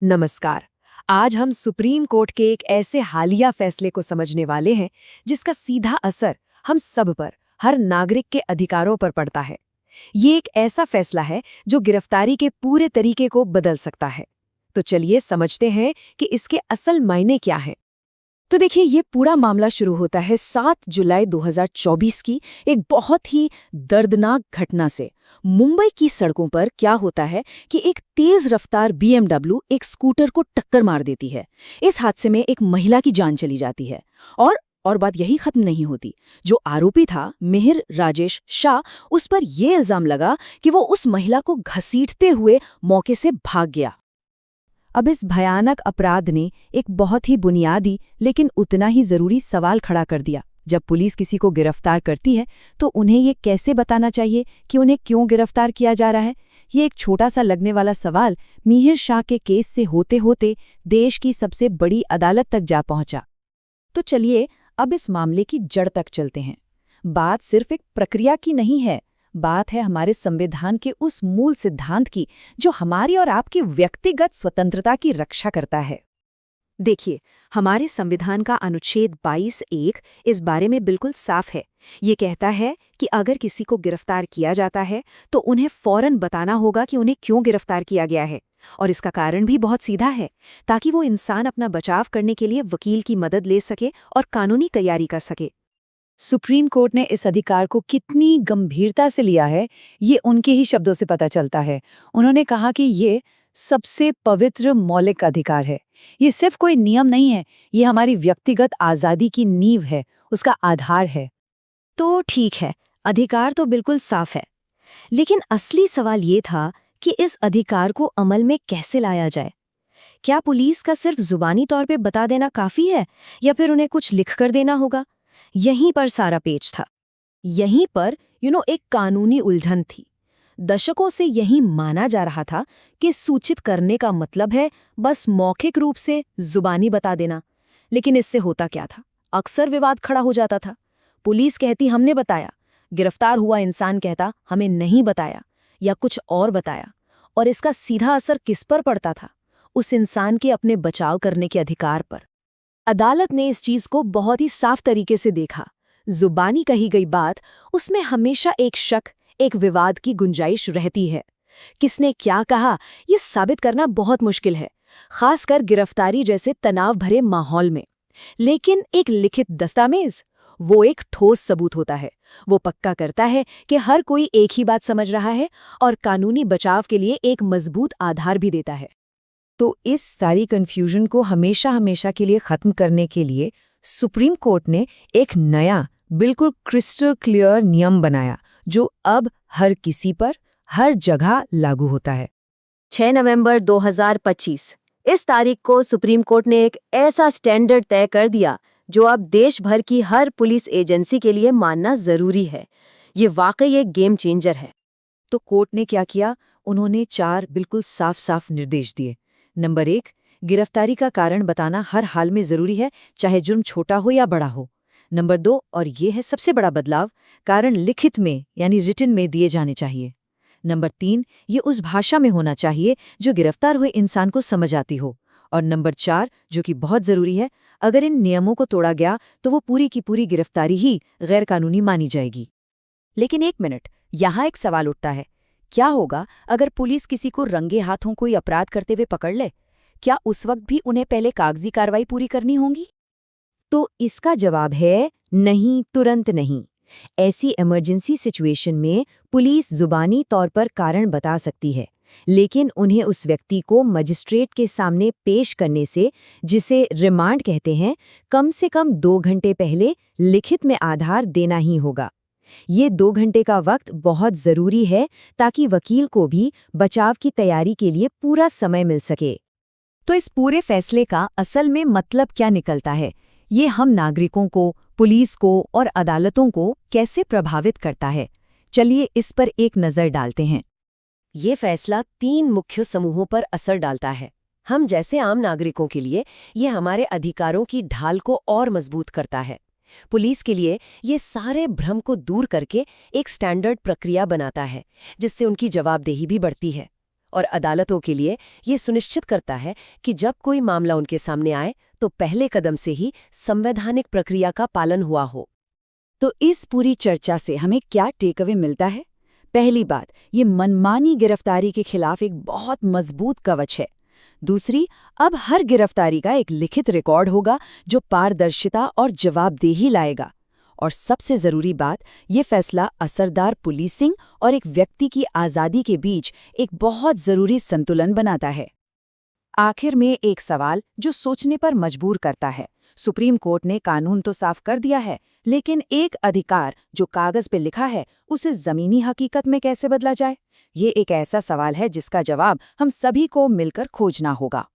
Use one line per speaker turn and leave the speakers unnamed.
नमस्कार। आज हम सुप्रीम कोर्ट के एक ऐसे हालिया फैसले को समझने वाले हैं जिसका सीधा असर हम सब पर, हर नागरिक के अधिकारों पर पड़ता है। ये एक ऐसा फैसला है जो गिरफ्तारी के पूरे तरीके को बदल सकता है। तो चलिए समझते हैं कि इसके असल मायने क्या हैं।
तो देखिए, ये पूरा मामला शुरू होता है 7 जुलाई 2024 की एक बहुत ही दर्दनाक घटना से। मुंबई की सड़कों पर क्या होता है कि एक तेज रफ्तार BMW एक स्कूटर को टक्कर मार देती है। इस हादसे में एक महिला की जान चली जाती है। और बात यही खत्म नहीं होती। जो आरोपी था मिहिर राजेश शाह, उस पर यह इल्जाम लगा कि वो उस महिला को घसीटते हुए मौके से भाग गया। अब इस भयानक अपराध ने एक बहुत ही बुनियादी लेकिन उतना ही जरूरी सवाल खड़ा कर दिया। जब पुलिस किसी को गिरफ्तार करती है तो उन्हें ये कैसे बताना चाहिए कि उन्हें क्यों गिरफ्तार किया जा रहा है। ये एक छोटा सा लगने वाला सवाल मिहिर शाह के केस से होते होते देश की सबसे बड़ी अदालत तक जा पहुंचा। तो चलिए अब इस मामले की जड़ तक चलते हैं। बात सिर्फ एक प्रक्रिया की नहीं है, बात है हमारे संविधान के उस मूल सिद्धांत की जो हमारी और आपकी व्यक्तिगत स्वतंत्रता की रक्षा करता है। देखिए, हमारे संविधान का अनुच्छेद 22(1) इस बारे में बिल्कुल साफ है। ये कहता है कि अगर किसी को गिरफ्तार किया जाता है तो उन्हें फौरन बताना होगा कि उन्हें क्यों गिरफ्तार किया गया है। और इसका कारण भी बहुत सीधा है, ताकि वो इंसान अपना बचाव करने के लिए वकील की मदद ले सके और कानूनी तैयारी कर सके।
सुप्रीम कोर्ट ने इस अधिकार को कितनी गंभीरता से लिया है, ये उनके ही शब्दों से पता चलता है। उन्होंने कहा कि ये सबसे पवित्र मौलिक अधिकार है। ये सिर्फ कोई नियम नहीं है, ये हमारी व्यक्तिगत आज़ादी की नींव है, उसका आधार है।
तो ठीक है, अधिकार तो बिल्कुल साफ है, लेकिन असली सवाल ये था कि इस अधिकार को अमल में कैसे लाया जाए। क्या पुलिस का सिर्फ जुबानी तौर पे बता देना काफी है, या फिर उन्हें कुछ लिख कर देना होगा? यहीं पर सारा पेच था। यहीं पर एक कानूनी उलझन थी। दशकों से यही माना जा रहा था कि सूचित करने का मतलब है बस मौखिक रूप से जुबानी बता देना। लेकिन इससे होता क्या था? अक्सर विवाद खड़ा हो जाता था। पुलिस कहती हमने बताया, गिरफ्तार हुआ इंसान कहता हमें नहीं बताया या कुछ और बताया। और इसका सीधा असर किस पर पड़ता था? उस इंसान के अपने बचाव करने के अधिकार पर। अदालत ने इस चीज को बहुत ही साफ तरीके से देखा। जुबानी कही गई बात, उसमें हमेशा एक शक, एक विवाद की गुंजाइश रहती है। किसने क्या कहा, ये साबित करना बहुत मुश्किल है, खासकर गिरफ्तारी जैसे तनाव भरे माहौल में। लेकिन एक लिखित दस्तावेज, वो एक ठोस सबूत होता है। वो पक्का करता है कि हर कोई एक ही बात समझ रहा है और कानूनी बचाव के लिए एक मजबूत आधार भी देता है।
तो इस सारी कन्फ्यूजन को हमेशा हमेशा के लिए खत्म करने के लिए सुप्रीम कोर्ट ने एक नया, बिल्कुल क्रिस्टल क्लियर नियम बनाया जो अब हर किसी पर, हर जगह लागू होता है।
6 नवंबर 2025 इस तारीख को सुप्रीम कोर्ट ने एक ऐसा स्टैंडर्ड तय कर दिया जो अब देश भर की हर पुलिस एजेंसी के लिए मानना जरूरी है। ये वाकई एक गेम चेंजर है।
तो कोर्ट ने क्या किया? उन्होंने 4 बिल्कुल साफ साफ निर्देश दिए। नंबर 1, गिरफ्तारी का कारण बताना हर हाल में जरूरी है, चाहे जुर्म छोटा हो या बड़ा हो। नंबर 2, और ये है सबसे बड़ा बदलाव, कारण लिखित में यानी रिटन में दिए जाने चाहिए। नंबर 3, ये उस भाषा में होना चाहिए जो गिरफ्तार हुए इंसान को समझ आती हो। और नंबर 4, जो कि बहुत जरूरी है, अगर इन नियमों को तोड़ा गया तो वो पूरी की पूरी गिरफ्तारी ही गैर कानूनी मानी जाएगी।
लेकिन एक मिनट, यहाँ एक सवाल उठता है। क्या होगा अगर पुलिस किसी को रंगे हाथों कोई अपराध करते हुए पकड़ ले? क्या उस वक्त भी उन्हें पहले कागजी कार्रवाई पूरी करनी होगी?
तो इसका जवाब है नहीं, तुरंत नहीं। ऐसी इमरजेंसी सिचुएशन में पुलिस जुबानी तौर पर कारण बता सकती है, लेकिन उन्हें उस व्यक्ति को मजिस्ट्रेट के सामने पेश करने से, जिसे रिमांड कहते हैं, कम से कम 2 घंटे पहले लिखित में आधार देना ही होगा। ये 2 घंटे का वक्त बहुत जरूरी है ताकि वकील को भी बचाव की तैयारी के लिए पूरा समय मिल सके।
तो इस पूरे फैसले का असल में मतलब क्या निकलता है? ये हम नागरिकों को, पुलिस को और अदालतों को कैसे प्रभावित करता है? चलिए इस पर एक नज़र डालते हैं।
ये फैसला 3 मुख्य समूहों पर असर डालता है। हम जैसे आम नागरिकों के लिए ये हमारे अधिकारों की ढाल को और मजबूत करता है। पुलिस के लिए ये सारे भ्रम को दूर करके एक स्टैंडर्ड प्रक्रिया बनाता है, जिससे उनकी जवाबदेही भी बढ़ती है।
और अदालतों के लिए ये सुनिश्चित करता है कि जब कोई मामला उनके सामने आए तो पहले कदम से ही संवैधानिक प्रक्रिया का पालन हुआ हो।
तो इस पूरी चर्चा से हमें क्या टेक अवे मिलता है? पहली बात, ये मनमानी गिरफ्तारी के खिलाफ एक बहुत मजबूत कवच है। दूसरी, अब हर गिरफ्तारी का एक लिखित रिकॉर्ड होगा जो पारदर्शिता और जवाबदेही लाएगा। और सबसे जरूरी बात, ये फैसला असरदार पुलिसिंग और एक व्यक्ति की आज़ादी के बीच एक बहुत जरूरी संतुलन बनाता है।
आखिर में एक सवाल जो सोचने पर मजबूर करता है। सुप्रीम कोर्ट ने कानून तो साफ कर दिया है, लेकिन एक अधिकार जो कागज पे लिखा है उसे जमीनी हकीकत में कैसे बदला जाए? ये एक ऐसा सवाल है जिसका जवाब हम सभी को मिलकर खोजना होगा।